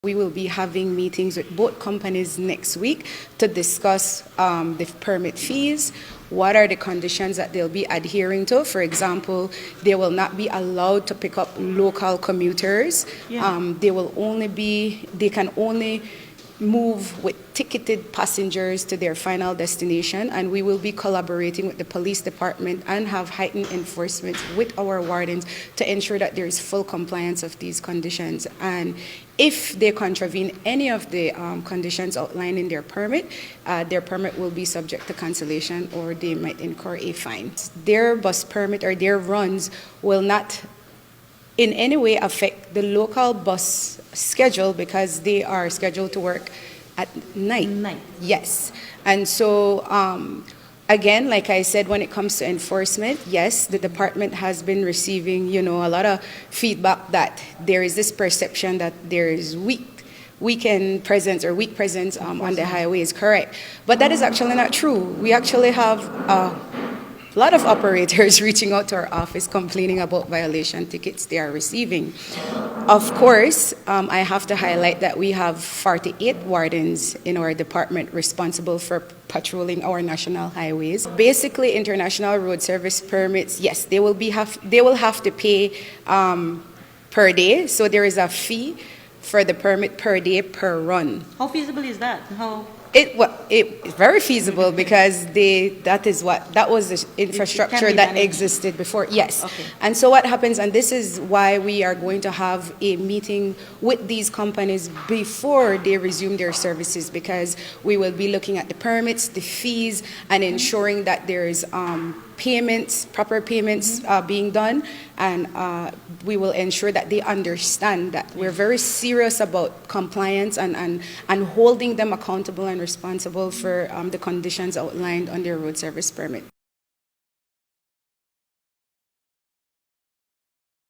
we will be having meetings with both companies next week to discuss the permit fees. What are the conditions that they'll be adhering to? For example, they will not be allowed to pick up local commuters. Yeah. They can only move with ticketed passengers to their final destination, and we will be collaborating with the police department and have heightened enforcement with our wardens to ensure that there is full compliance of these conditions. And if they contravene any of the conditions outlined in their permit will be subject to cancellation, or they might incur a fine. Their bus permit or their runs will not in any way affect the local bus schedule, because they are scheduled to work at night. Yes. And so, again, like I said, when it comes to enforcement, yes, the department has been receiving, a lot of feedback that there is this perception that there is weekend presence or weak presence on the highways, correct. But that is actually not true. We actually have a lot of operators reaching out to our office complaining about violation tickets they are receiving. Of course, I have to highlight that we have 48 wardens in our department responsible for patrolling our national highways. Basically, international road service permits, yes, they will have to pay per day. So there is a fee for the permit per day per run. How feasible is that? It's very feasible, because that was the infrastructure that existed before. Yes. Okay. And so what happens, and this is why we are going to have a meeting with these companies before they resume their services, because we will be looking at the permits, the fees, and ensuring that there is proper payments being done, and we will ensure that they understand that we're very serious about compliance and holding them accountable and responsible for the conditions outlined on their road service permit.